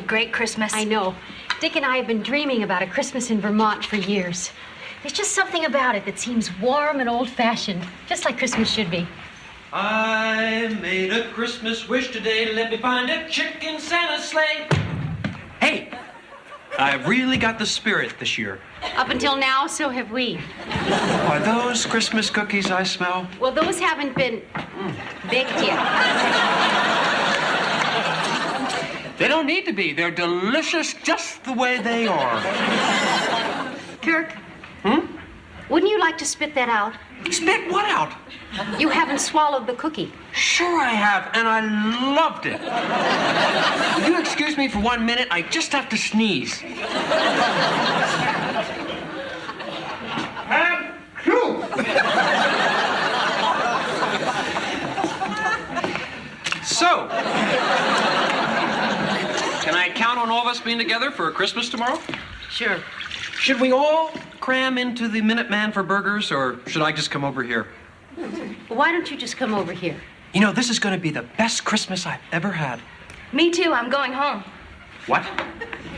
great Christmas. I know. Dick and I have been dreaming about a Christmas in Vermont for years. There's just something about it that seems warm and old-fashioned, just like Christmas should be. I made a Christmas wish today. Let me find a chicken Santa's sleigh. Hey, I really got the spirit this year. Up until now, so have we. Are those Christmas cookies I smell? Well, those haven't been baked yet. They don't need to be. They're delicious just the way they are. Kirk? Wouldn't you like to spit that out? Spit what out? You haven't swallowed the cookie. Sure I have, and I loved it. Will you excuse me for 1 minute? I just have to sneeze. So, can I count on all of us being together for Christmas tomorrow? Sure. Should we all cram into the Minuteman for burgers, or should I just come over here? Why don't you just come over here? You know, this is going to be the best Christmas I've ever had. Me too. I'm going home. What?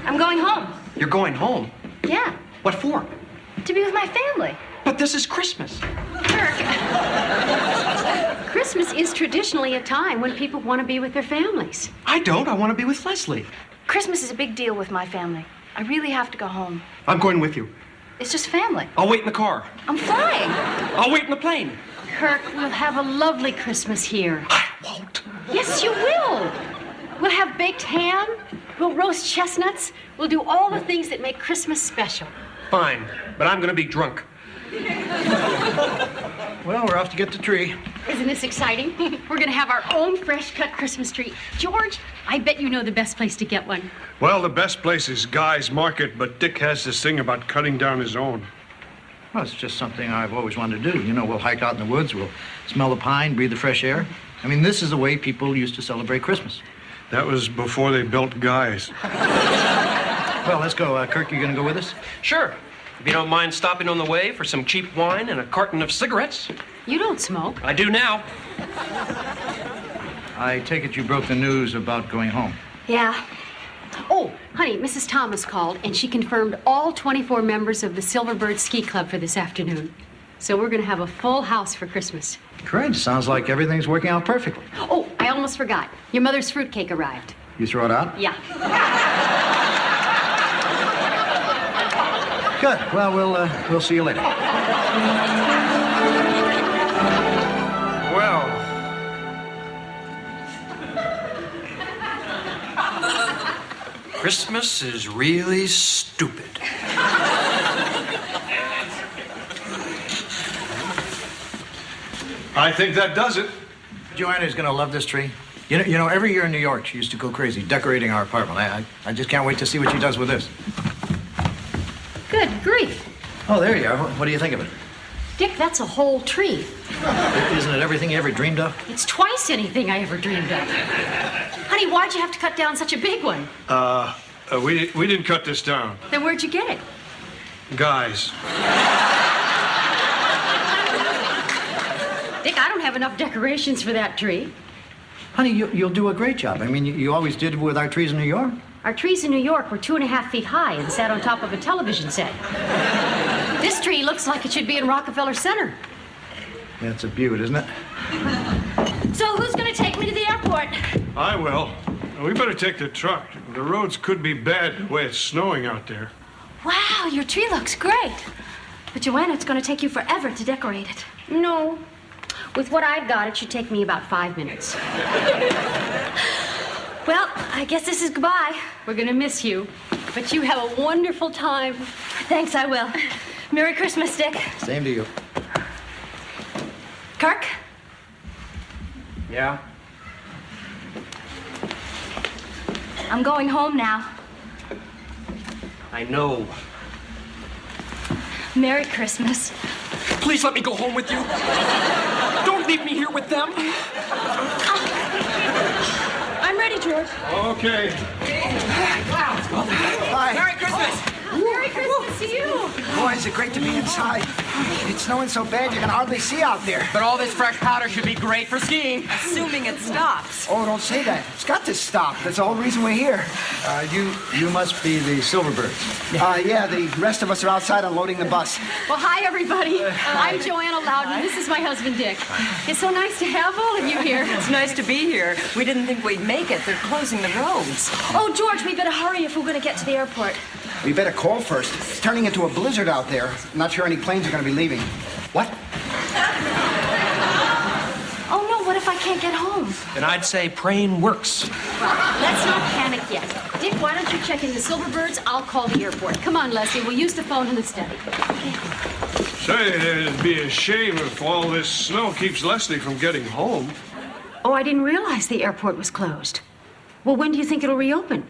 I'm going home. You're going home? Yeah. What for? To be with my family. But this is Christmas. Kirk. Christmas is traditionally a time when people want to be with their families. I don't. I want to be with Leslie. Christmas is a big deal with my family. I really have to go home. I'm going with you. It's just family. I'll wait in the car. I'm flying. I'll wait in the plane. Kirk, we'll have a lovely Christmas here. I won't. Yes, you will. We'll have baked ham. We'll roast chestnuts. We'll do all the things that make Christmas special. Fine, but I'm going to be drunk. Well, we're off to get the tree. Isn't this exciting? We're going to have our own fresh-cut Christmas tree. George, I bet you know the best place to get one. Well, the best place is Guy's Market, but Dick has this thing about cutting down his own. Well, it's just something I've always wanted to do. You know, we'll hike out in the woods, we'll smell the pine, breathe the fresh air. I mean, this is the way people used to celebrate Christmas. That was before they built Guy's. Well, let's go. Kirk, you gonna go with us? Sure. If you don't mind stopping on the way for some cheap wine and a carton of cigarettes. You don't smoke. I do now. I take it you broke the news about going home. Yeah. Oh, honey, Mrs. Thomas called, and she confirmed all 24 members of the Silverbird Ski Club for this afternoon. So we're going to have a full house for Christmas. Great. Sounds like everything's working out perfectly. Oh, I almost forgot. Your mother's fruitcake arrived. You throw it out? Yeah. Good. Well, we'll see you later. Well, Christmas is really stupid. I think that does it. Joanna's gonna love this tree. You know, every year in New York, she used to go crazy decorating our apartment. I just can't wait to see what she does with this. Good grief. Oh, there you are. What do you think of it? Dick, that's a whole tree. Isn't it everything you ever dreamed of? It's twice anything I ever dreamed of. Honey, why'd you have to cut down such a big one? We didn't cut this down. Then where'd you get it? Guys. Dick, I don't have enough decorations for that tree. Honey, you'll do a great job. I mean, you always did with our trees in New York. Our trees in New York were 2.5 feet high and sat on top of a television set. This tree looks like it should be in Rockefeller Center. Yeah, it's a beaut, isn't it? So who's going to take me to the airport? I will. We better take the truck. The roads could be bad the way it's snowing out there. Wow, your tree looks great. But Joanna, it's going to take you forever to decorate it. No. With what I've got, it should take me about 5 minutes. Well, I guess this is goodbye. We're gonna miss you, but you have a wonderful time. Thanks, I will. Merry Christmas, Dick. Same to you. Kirk? Yeah? I'm going home now. I know. Merry Christmas. Please let me go home with you. Don't leave me here with them. I'm ready, George. Okay. Bye. Merry Christmas. Merry Christmas to you. Boy, is it great to be inside. It's snowing so bad you can hardly see out there. But all this fresh powder should be great for skiing. Assuming it stops. Oh, don't say that. It's got to stop. That's the whole reason we're here. You must be the Silverbirds. Yeah, the rest of us are outside unloading the bus. Well, hi, everybody. I'm Joanna Loudon. This is my husband, Dick. It's so nice to have all of you here. It's nice to be here. We didn't think we'd make it. They're closing the roads. Oh, George, we better hurry if we're going to get to the airport. We better call first. It's turning into a blizzard out there. I'm not sure any planes are going to be leaving. What? Oh, no, what if I can't get home? Then I'd say praying works. Let's not panic yet. Dick, why don't you check in the Silverbirds? I'll call the airport. Come on, Leslie. We'll use the phone in the study. Say, it'd be a shame if all this snow keeps Leslie from getting home. Oh, I didn't realize the airport was closed. Well, when do you think it'll reopen?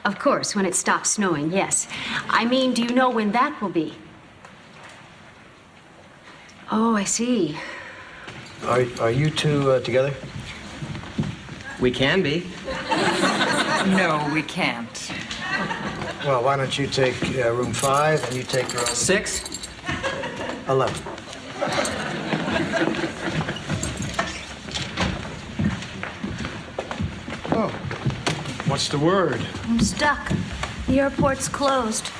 Of course, when it stops snowing, yes. I mean, do you know when that will be? Oh, I see. Are you two together? We can be. No, we can't. Well, why don't you take room 5 and you take room 6? 11. Oh, what's the word? I'm stuck. The airport's closed.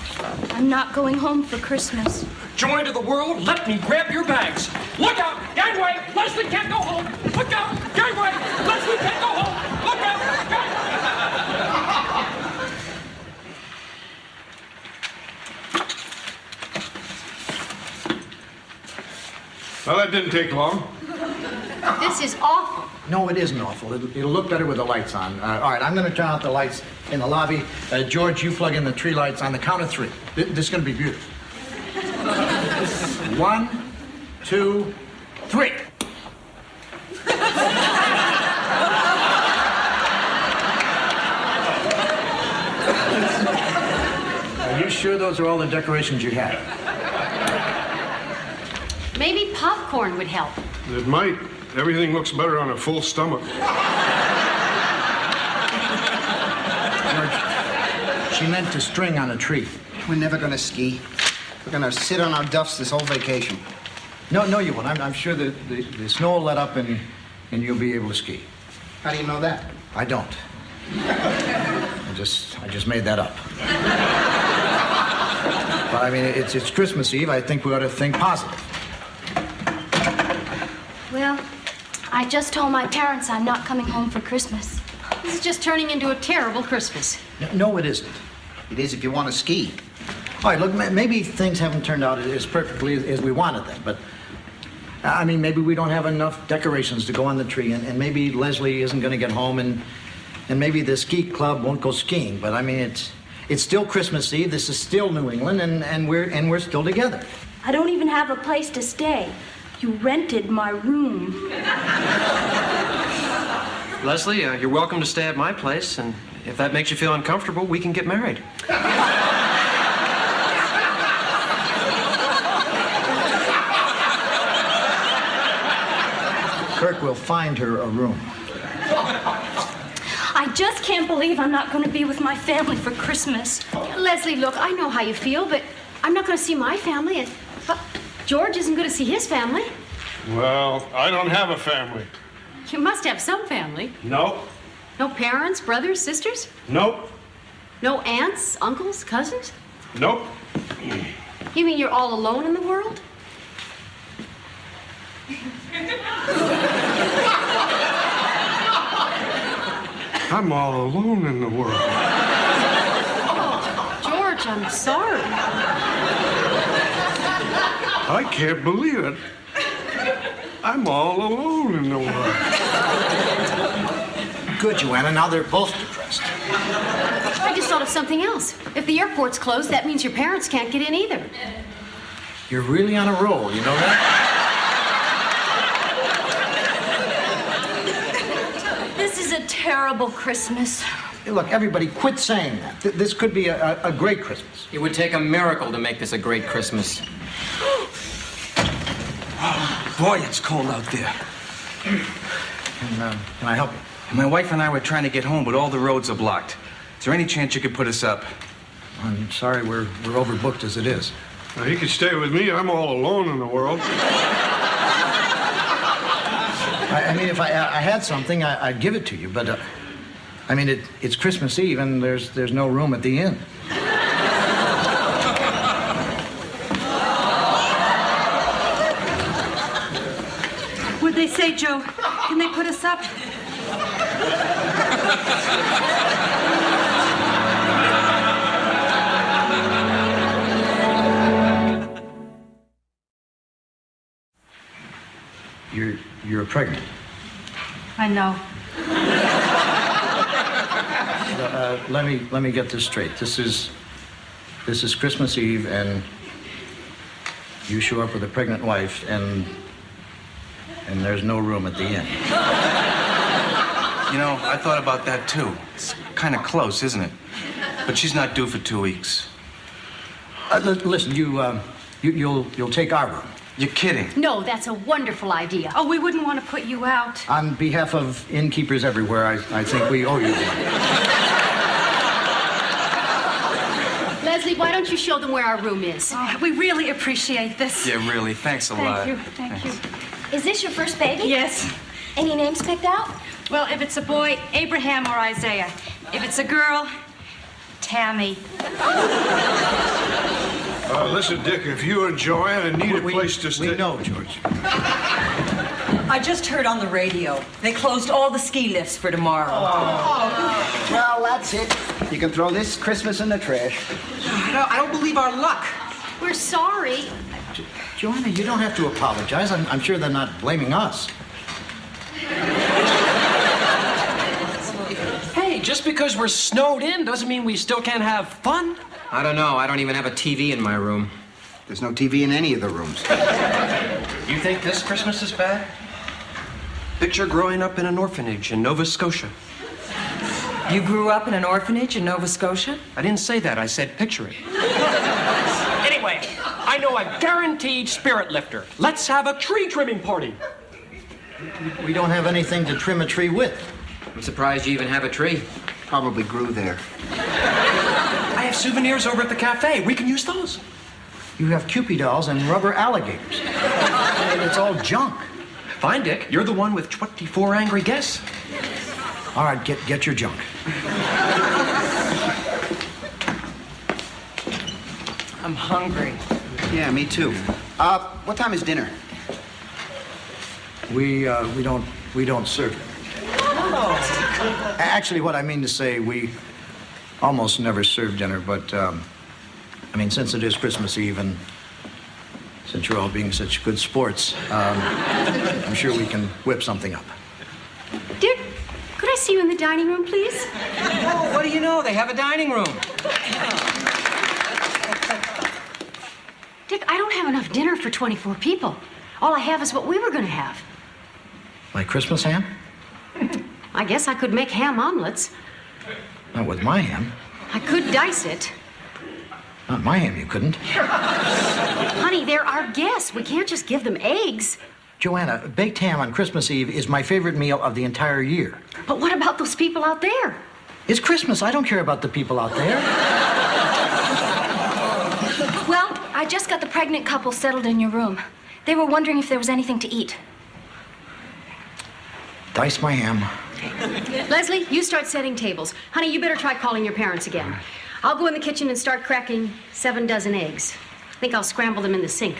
I'm not going home for Christmas. Joy to the world, let me grab your bags. Look out! Gangway! Leslie can't go home! Look out! Gangway! Leslie can't go home! Look out! Well, that didn't take long. This is awful. No, it isn't awful. It'll look better with the lights on. All right, I'm going to turn out the lights in the lobby. George, you plug in the tree lights on the count of 3. This is going to be beautiful. 1, 2, 3. Are you sure those are all the decorations you had? Maybe popcorn would help. It might. Everything looks better on a full stomach. George, she meant to string on a tree. We're never going to ski. We're going to sit on our duffs this whole vacation. No, you won't. I'm sure the snow will let up and you'll be able to ski. How do you know that? I don't. I just made that up. But I mean, it's Christmas Eve. I think we ought to think positive. Well, I just told my parents I'm not coming home for Christmas. This is just turning into a terrible Christmas. No, it isn't. It is if you want to ski. All right, look, maybe things haven't turned out as perfectly as we wanted them, but I mean, maybe we don't have enough decorations to go on the tree, and maybe Leslie isn't going to get home, and maybe the ski club won't go skiing. But I mean, it's still Christmas Eve. This is still New England, and we're still together. I don't even have a place to stay. You rented my room. Leslie, you're welcome to stay at my place, and if that makes you feel uncomfortable, we can get married. Kirk will find her a room. I just can't believe I'm not going to be with my family for Christmas. Leslie, look, I know how you feel, but I'm not going to see my family, and George isn't going to see his family. Well, I don't have a family. You must have some family. Nope. No parents, brothers, sisters? Nope. No aunts, uncles, cousins? Nope. You mean you're all alone in the world? I'm all alone in the world. George, I'm sorry. I can't believe it. I'm all alone in the world. Good, Joanna. Now they're both depressed. I just thought of something else. If the airport's closed, that means your parents can't get in either. You're really on a roll, you know that? This is a terrible Christmas. Hey, look, everybody, quit saying that. This could be a great Christmas. It would take a miracle to make this a great Christmas. Boy, it's cold out there. Can I help you? My wife and I were trying to get home, but all the roads are blocked. Is there any chance you could put us up? I'm sorry we're overbooked as it is. Now, he could stay with me. I'm all alone in the world. I mean, if I had something, I'd give it to you, but I mean, it's Christmas Eve and there's no room at the inn. What'd they say, Joe? Can they put us up? You're pregnant. I know. Let me get this straight. This is Christmas Eve, and you show up with a pregnant wife, and there's no room at the inn. You know, I thought about that too. It's kind of close, isn't it? But she's not due for 2 weeks. Listen, you'll take our room. You're kidding. No, that's a wonderful idea. Oh, we wouldn't want to put you out. On behalf of innkeepers everywhere, I think we owe you one. Leslie, why don't you show them where our room is? Oh, we really appreciate this. Yeah, really. Thanks a lot. Thank you. Is this your first baby? Yes. Any names picked out? Well, if it's a boy, Abraham or Isaiah. If it's a girl, Tammy. Listen, Dick, if you and Joanna need a place to stay... We know, George. I just heard on the radio. They closed all the ski lifts for tomorrow. Oh. Well, that's it. You can throw this Christmas in the trash. I don't believe our luck. We're sorry. Joanna, you don't have to apologize. I'm sure they're not blaming us. Hey, just because we're snowed in doesn't mean we still can't have fun. I don't know. I don't even have a TV in my room. There's no TV in any of the rooms. You think this Christmas is bad? Picture growing up in an orphanage in Nova Scotia. You grew up in an orphanage in Nova Scotia? I didn't say that. I said picture it. Anyway, I know a guaranteed spirit lifter. Let's have a tree trimming party. We don't have anything to trim a tree with. I'm surprised you even have a tree. Probably grew there. I have souvenirs over at the cafe. We can use those. You have Cupid dolls and rubber alligators. It's all junk. Fine, Dick. You're the one with 24 angry guests. All right, get your junk. I'm hungry. Yeah, me too. What time is dinner? We don't serve them. Oh. Actually, what I mean to say, we almost never serve dinner, but I mean, since it is Christmas Eve and since you're all being such good sports, I'm sure we can whip something up. Dick, could I see you in the dining room, please? Oh, what do you know? They have a dining room. Dick, I don't have enough dinner for 24 people. All I have is what we were going to have. Like Christmas ham? I guess I could make ham omelets. Not with my ham. I could dice it. Not my ham, you couldn't. Honey, they're our guests. We can't just give them eggs. Joanna, baked ham on Christmas Eve is my favorite meal of the entire year. But what about those people out there? It's Christmas. I don't care about the people out there. Well, I just got the pregnant couple settled in your room. They were wondering if there was anything to eat. Dice my ham. Leslie, you start setting tables. Honey, you better try calling your parents again. I'll go in the kitchen and start cracking 7 dozen eggs. I think I'll scramble them in the sink.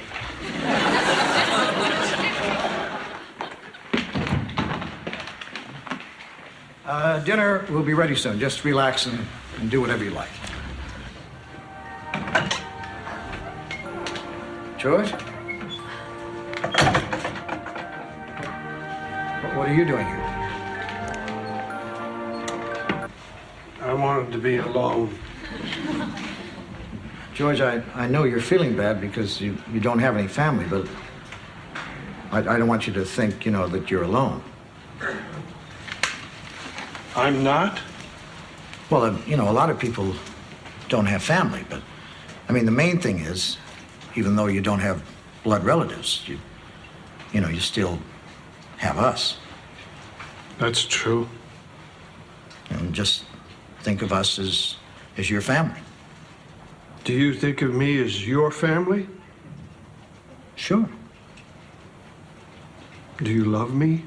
Dinner will be ready soon. Just relax and do whatever you like. George? What are you doing here? I wanted to be alone. George, I know you're feeling bad because you don't have any family, but I don't want you to think, that you're alone. I'm not? Well, a lot of people don't have family, but, I mean, the main thing is, even though you don't have blood relatives, you still have us. That's true. And just think of us as your family. Do you think of me as your family? Sure. Do you love me?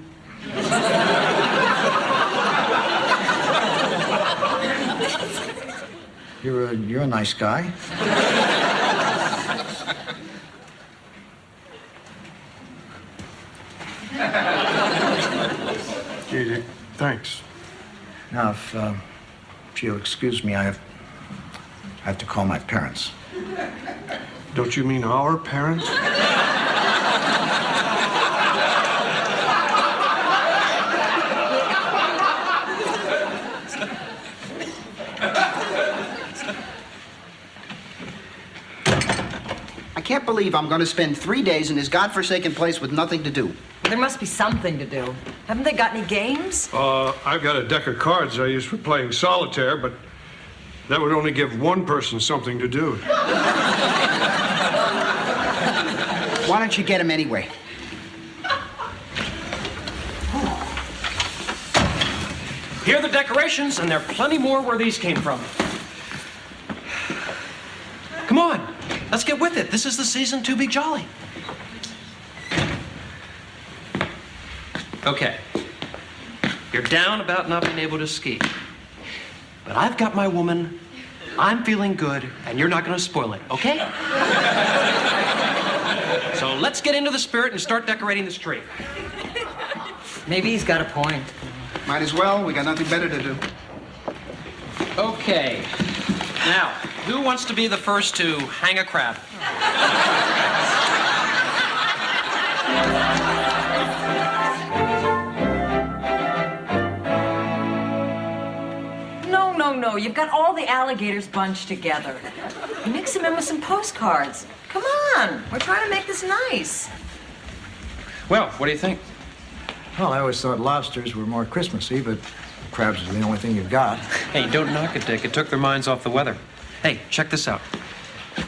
You're a nice guy. Gee, thanks. Now, if you'll excuse me, I have to call my parents. Don't you mean our parents? I can't believe I'm going to spend 3 days in this godforsaken place with nothing to do. There must be something to do. Haven't they got any games? I've got a deck of cards I use for playing solitaire, but that would only give one person something to do. Why don't you get him anyway? Here are the decorations, and there are plenty more where these came from. Come on, let's get with it. This is the season to be jolly. Okay, you're down about not being able to ski. But I've got my woman, I'm feeling good, and you're not gonna spoil it, okay? So let's get into the spirit and start decorating this tree. Maybe he's got a point. Might as well. We got nothing better to do. Okay, now, who wants to be the first to hang a crab? No, you've got all the alligators bunched together. Mix them in with some postcards. Come on, we're trying to make this nice. Well, what do you think? Well, I always thought lobsters were more Christmassy, but crabs is the only thing you've got. Hey, don't knock it, Dick. It took their minds off the weather. Hey, check this out.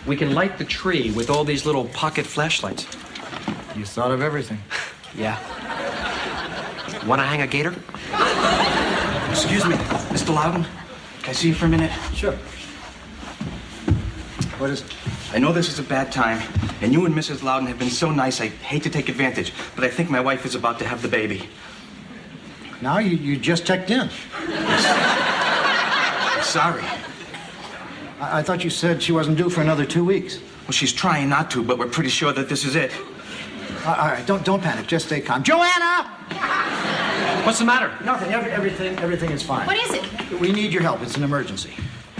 We can light the tree with all these little pocket flashlights. You thought of everything. Yeah. Want to hang a gator? Excuse me, Mr. Loudon. Can I see you for a minute? Sure. What is it? I know this is a bad time, and you and Mrs. Loudon have been so nice, I hate to take advantage, but I think my wife is about to have the baby. Now you just checked in. Sorry. I thought you said she wasn't due for another 2 weeks. Well, she's trying not to, but we're pretty sure that this is it. All right, don't panic. Just stay calm. Joanna! What's the matter? Nothing. Everything is fine. What is it? We need your help. It's an emergency.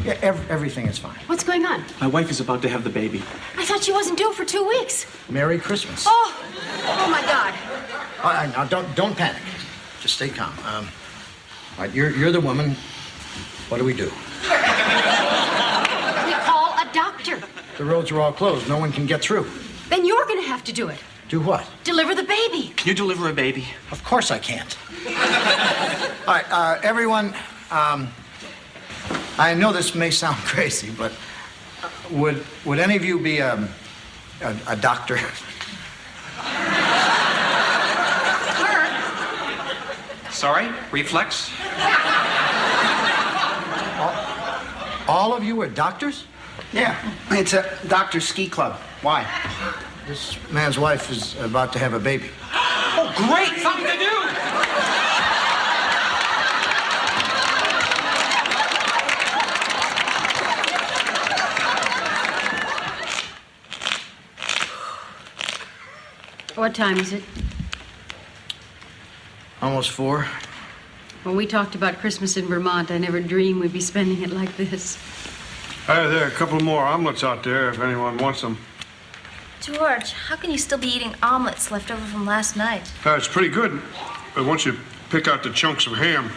Yeah, everything is fine. What's going on? My wife is about to have the baby. I thought she wasn't due for 2 weeks. Merry Christmas. Oh my God. All right, now don't panic. Just stay calm. All right, you're the woman. What do? We call a doctor. The roads are all closed. No one can get through. Then you're going to have to do it. Do what? Deliver the baby. Can you deliver a baby? Of course I can't. All right, everyone. I know this may sound crazy, but would any of you be a doctor? Sorry? Reflex? All of you are doctors? Yeah, it's a doctor's ski club. Why? This man's wife is about to have a baby. Oh, great! Something to do! What time is it? Almost 4. When we talked about Christmas in Vermont, I never dreamed we'd be spending it like this. There are a couple more omelets out there if anyone wants them. George, how can you still be eating omelets left over from last night? It's pretty good, but once you pick out the chunks of ham.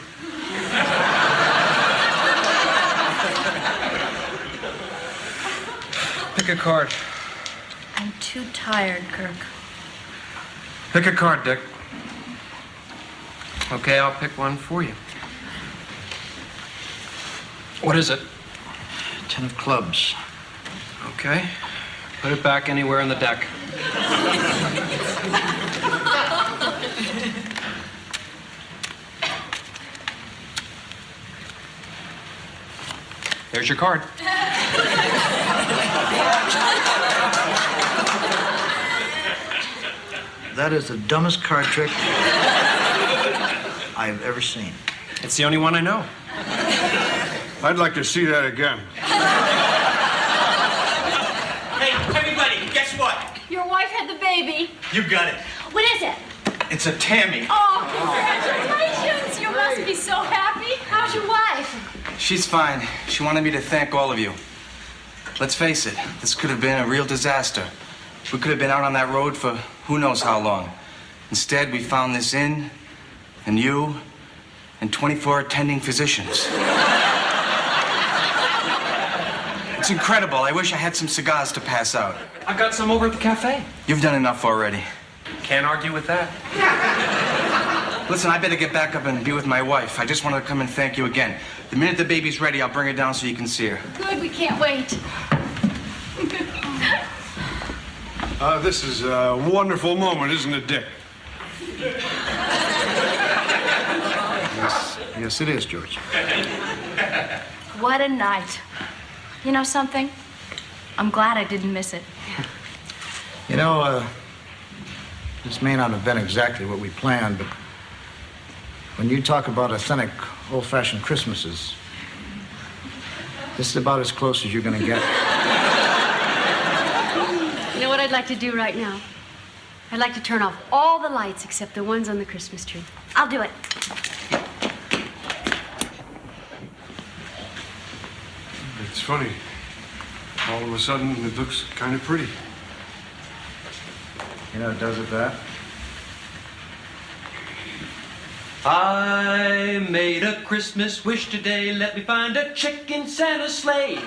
Pick a card. I'm too tired, Kirk. Pick a card, Dick. Okay, I'll pick one for you. What is it? 10 of clubs. Okay. Put it back anywhere in the deck. There's your card. That is the dumbest card trick I've ever seen. It's the only one I know. I'd like to see that again. Hey, everybody, guess what? Your wife had the baby. You got it. What is it? It's a Tammy. Oh, congratulations. You must be so happy. How's your wife? She's fine. She wanted me to thank all of you. Let's face it, this could have been a real disaster. We could have been out on that road for who knows how long. Instead, we found this inn, and you, and 24 attending physicians. It's incredible. I wish I had some cigars to pass out. I've got some over at the cafe. You've done enough already. Can't argue with that. Listen, I better get back up and be with my wife. I just wanted to come and thank you again. The minute the baby's ready, I'll bring her down so you can see her. Good, we can't wait. This is a wonderful moment, isn't it, Dick? Yes, it is, George. What a night. You know something? I'm glad I didn't miss it. You know, this may not have been exactly what we planned, but when you talk about authentic, old-fashioned Christmases, this is about as close as you're going to get. You know what I'd like to do right now? I'd like to turn off all the lights except the ones on the Christmas tree. I'll do it. It's funny. All of a sudden, it looks kind of pretty. You know, does it that? I made a Christmas wish today. Let me find a chick in Santa's sleigh.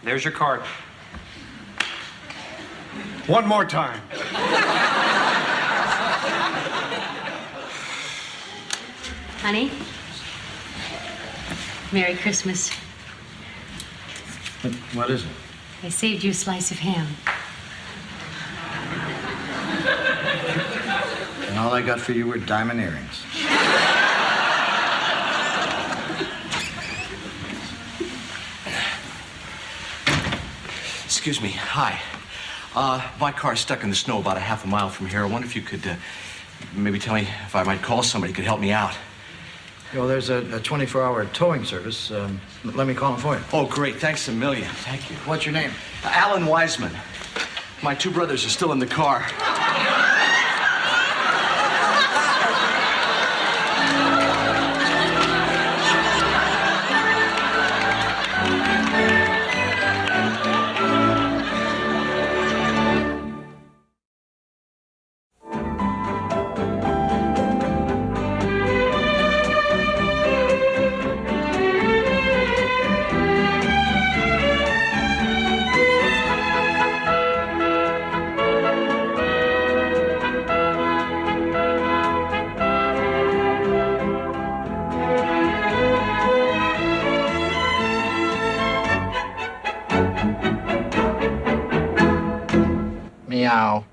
There's your card. One more time. Honey, Merry Christmas. What is it? I saved you a slice of ham. And all I got for you were diamond earrings. Excuse me. Hi. My car's stuck in the snow about a half a mile from here. I wonder if you could maybe tell me if I might call somebody who could help me out. Well, there's a 24-hour towing service. Let me call them for you. Oh, great. Thanks a million. Thank you. What's your name? Alan Wiseman. My two brothers are still in the car. Meow.